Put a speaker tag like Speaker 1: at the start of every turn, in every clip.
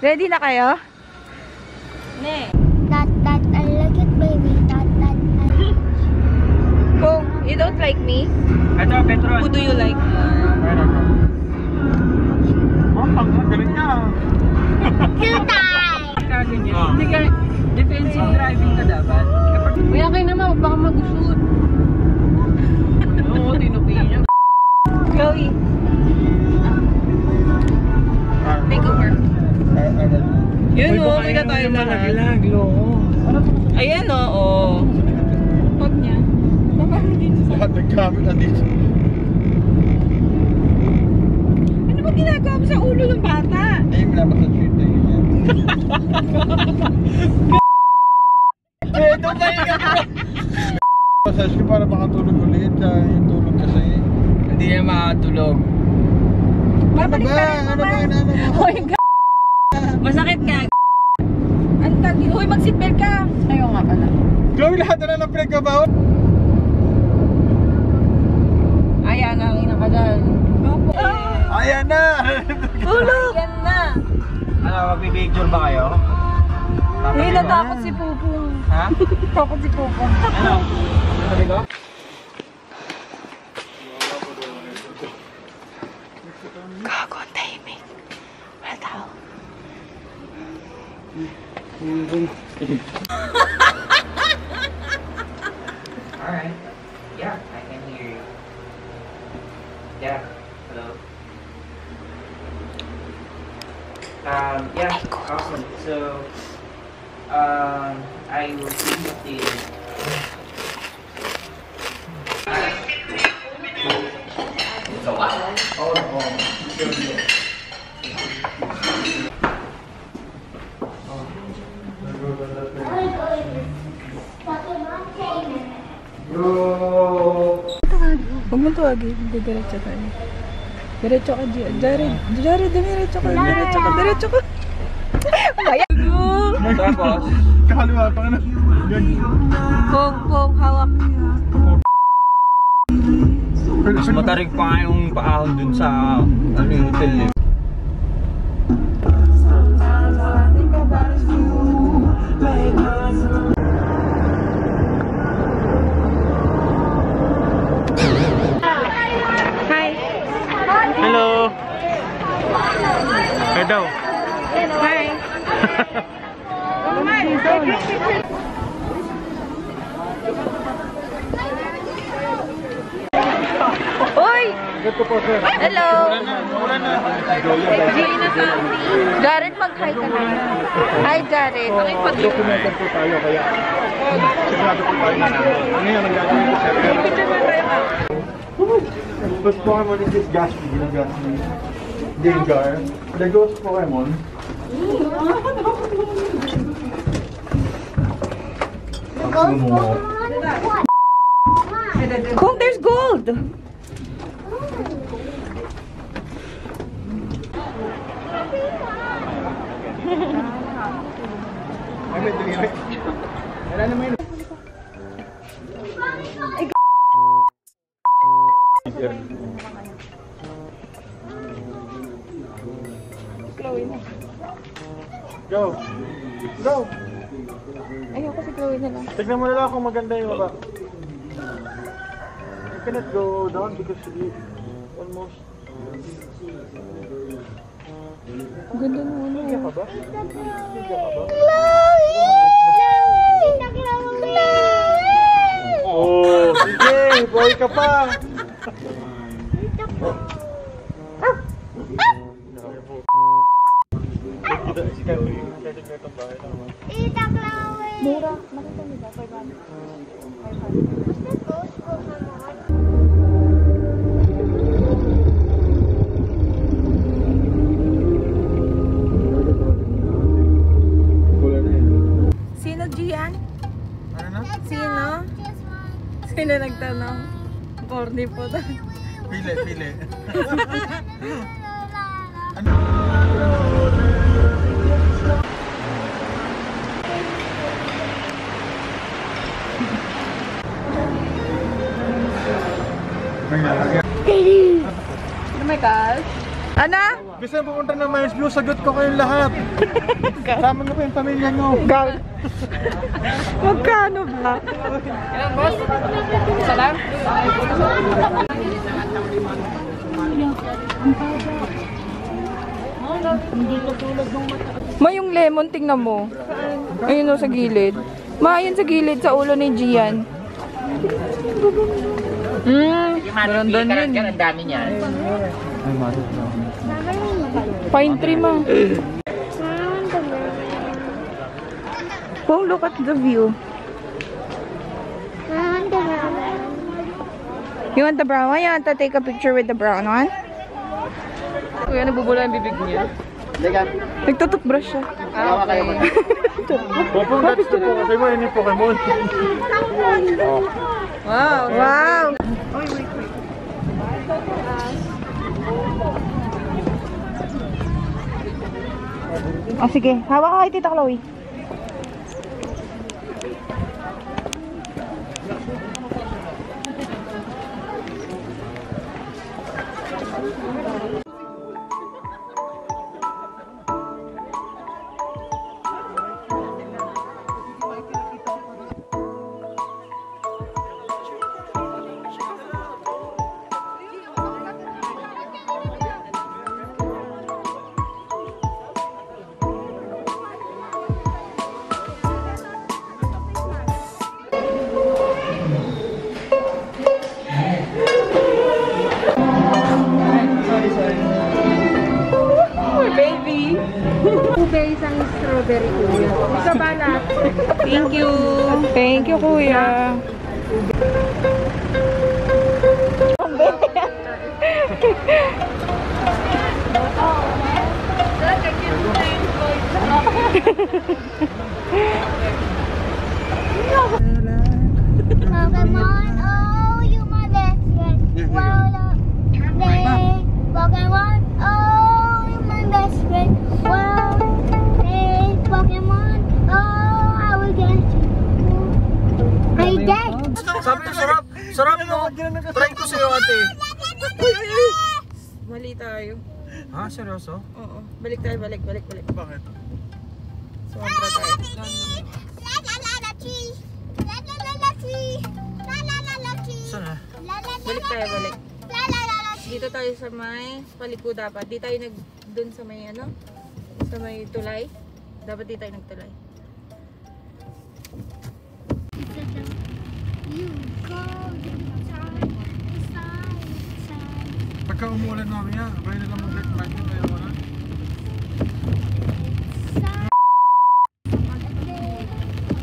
Speaker 1: Ready na kayo?
Speaker 2: Ne.
Speaker 3: That, I like it, baby. That,
Speaker 1: Kung you don't like me,
Speaker 4: Ito, Petron.
Speaker 1: who do you like?
Speaker 4: Meron ko. Oh, ang galing niya.
Speaker 3: Tutay!
Speaker 2: Kaganyan. Hindi ka, defensive driving ka dapat. Kaya kayo naman, baka mag-shoot. Oo, tinupi niya.
Speaker 1: Chloe. Take over. Yun o, kaya tayo lahat. Ayan o, Pag niya. Baka dito sa...
Speaker 4: Lahat ng gamit nandito.
Speaker 1: Ano ba ginagawa mo sa ulo ng bata?
Speaker 4: Hindi, dapat sa tweet na yun. Ito ba yung massage ko para makatulog ulit. Yung tulog kasi. Hindi niya makatulog.
Speaker 1: Babalik ka rin naman. Hoy, masakit ka. Ang tagi. Hoy, mag-seatbelt ka. Ayaw nga pala.
Speaker 4: Chloe, lahat na lang pinagkabaon.
Speaker 1: Ayan, hangin ka dyan.
Speaker 4: Ayan na!
Speaker 1: Tulog! Ayan na.
Speaker 4: Ano, magpipicture ba kayo?
Speaker 1: Hindi, natakot si Pupong.
Speaker 4: Ha?
Speaker 1: Takot si Pupong.
Speaker 4: Ano? Sabi ko?
Speaker 1: Gago, ang tahimik. Wala tao.
Speaker 5: Alright. Yeah, I can hear you. Yeah, hello. Yeah, awesome. So, I will keep you updated. So what?
Speaker 1: Huwag mo tuwagin. Hindi, diretso tayo. Diretso ka, Jared. Jared, diretso ka. Diretso ka. Kaya mo.
Speaker 4: Tapos? Kakaliwa pa na.
Speaker 1: Pong, hawak.
Speaker 4: Mas matarik pa yung paahon dun sa yung hotel eh.
Speaker 1: Hi.
Speaker 4: Hello! Hello!
Speaker 1: Hi. Uy! Hello! Gina Santi. Jared, mag-hi ka na. Hi, Jared.
Speaker 4: Documented po tayo kaya sigurado po tayo na ngayon ang gagawin ko sir. First Pokemon is this Gatsby, Gatsby. Gengar. The Ghost Pokemon.
Speaker 1: Kung there's gold.
Speaker 4: Wala naman yun.
Speaker 1: Chloe na.
Speaker 4: Go! Go!
Speaker 1: Ayoko si Chloe na lang.
Speaker 4: Tignan mo na lang kung maganda yung baba. You cannot go down because you almost...
Speaker 1: Ang ganda ng ulo.
Speaker 4: Higa ka ba? Higa ka ba? Oh, sige! Buhay ka pa!
Speaker 1: Mura. Makita niyo ba? 500. Sino, Gian?
Speaker 4: Ano na?
Speaker 1: Sino? Sino nagtanong? Corny po tayo.
Speaker 4: Pili.
Speaker 1: Ano may cash? Ana?
Speaker 4: Gusto nyo pumunta ng Mines Blue, sagot ko kayong lahat. Sama nyo pa yung pamilya nyo.
Speaker 1: Magkano ba?
Speaker 2: Ilan, boss? Isa lang?
Speaker 1: Ma, yung lemon, tingnan mo. Ayun o, sa gilid. Ma, ayun sa gilid, sa ulo ni Gian. Marandan yun.
Speaker 5: Ang dami niyan.
Speaker 1: Pine tree, ma. Oh, look at the view. You want the brown one? You want to take a picture with the brown one?
Speaker 2: Kuya, nabubula yung bibig niya.
Speaker 1: Nagtututbrush siya.
Speaker 5: Tawa kayo ba?
Speaker 4: Popong, that's the Pokemon. Ini Pokemon.
Speaker 2: Wow!
Speaker 1: Wow! Oh, sige. Hawak ka kay Tita Chloe.
Speaker 3: Blueberries ang strawberry kuya. Isa balat.
Speaker 1: Thank you. Thank you, kuya.
Speaker 3: Pokemon, oh, you my best friend. Wow, play Pokemon, oh, you my best friend. Wow, play Pokemon, oh, I will get you. I did.
Speaker 4: Sabi ko, sarap. Sarap, no? Try ko sa'yo, ate.
Speaker 1: Mali tayo.
Speaker 4: Ha? Seryoso?
Speaker 1: Oo. Balik tayo, balik.
Speaker 4: Bakit?
Speaker 1: Sobra tayo.
Speaker 3: La la la la tree. La la la la tree. La la la la tree.
Speaker 4: Saan na?
Speaker 3: La la la
Speaker 1: Balik tayo, balik.
Speaker 3: la la la la tree.
Speaker 1: Dito tayo sa may paliko dapat. Di tayo dun sa may ano? Sa may tulay. Dapat di tayo nagtulay.
Speaker 3: You go inside.
Speaker 4: Pagka umuulan mamaya, kaya na lang mag-break yun kayo wala.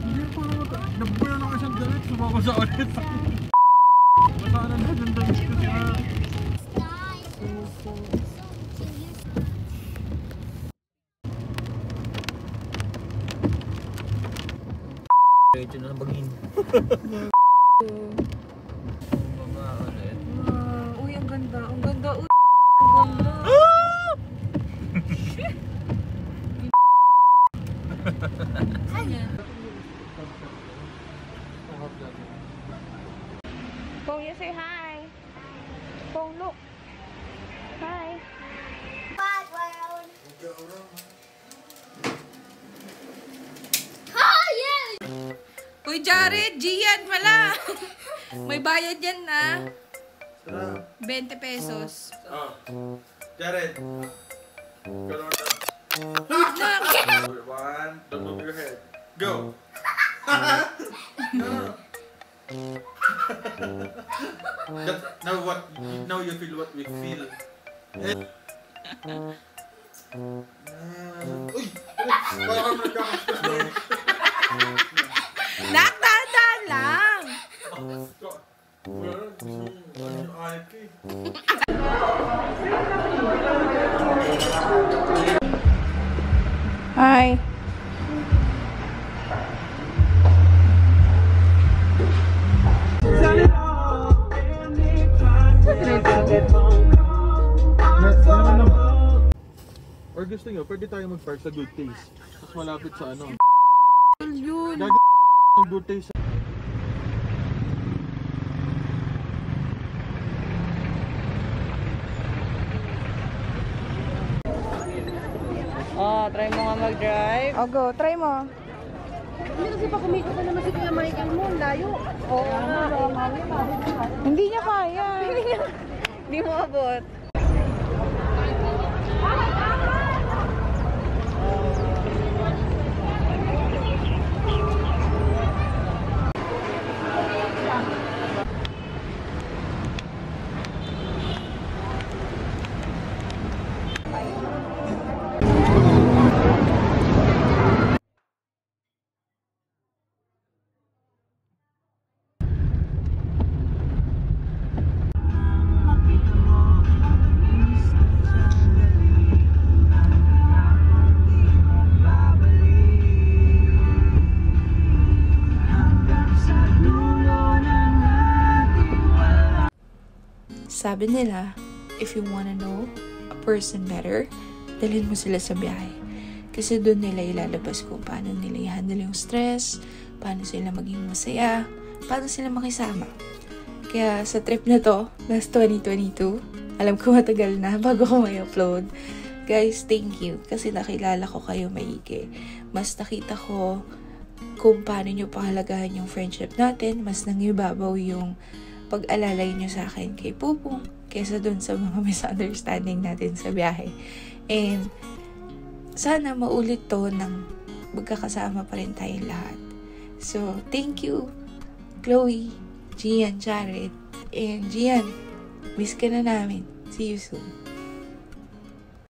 Speaker 4: Hindi po naman. Nabubuya na ako isang dalit. Sumako sa ulit. Masaan na yung dalit ko sila.
Speaker 5: Ito na lang bagin.
Speaker 1: Uy, ang ganda. Ang ganda. Uy, ang ganda. Pong, you say hi. Pong, look. Hi.
Speaker 3: Oh, yeah.
Speaker 1: Uy, Jared, Gian, wala. May bayad yan na.
Speaker 4: Sarap.
Speaker 1: 20 pesos.
Speaker 4: Oh. Jared. Ganun na. One, don't move your head. Go. Now you feel what we feel. Uy! Parang nagkakaskas na.
Speaker 1: Naktada lang.
Speaker 4: Wala na, gusto mo, ano yung ayat ka eh.
Speaker 1: Hi.
Speaker 4: Or gusto nyo, pwede tayo mag-park sa Good Taste. Mas malapit sa ano.
Speaker 1: Yun.
Speaker 4: Gagawin Good Taste.
Speaker 1: Try mo nga mag-drive. O, go. Try mo.
Speaker 2: Hindi kasi pa kumikot na naman si Kuya Michael mo. Layo. Oo nga.
Speaker 1: Hindi niya kaya. Hindi mo abot. Sabi nila, if you wanna know a person better, dalhin mo sila sa biyahe. Kasi doon nila ilalabas kung paano nila i-handle yung stress, paano sila maging masaya, paano sila makisama. Kaya sa trip na to, last 2022, alam ko matagal na bago ko may upload. Guys, thank you kasi nakilala ko kayo maigi. Mas nakita ko kung paano nyo pahalagahan yung friendship natin, mas nangibabaw yung pag-alalay nyo sa akin kay Pupong kesa dun sa mga misunderstanding natin sa biyahe. And sana maulit to ng magkakasama pa rin tayong lahat. So, thank you, Chloe, Gian, Jared, and Gian. Miss ka na namin. See you soon.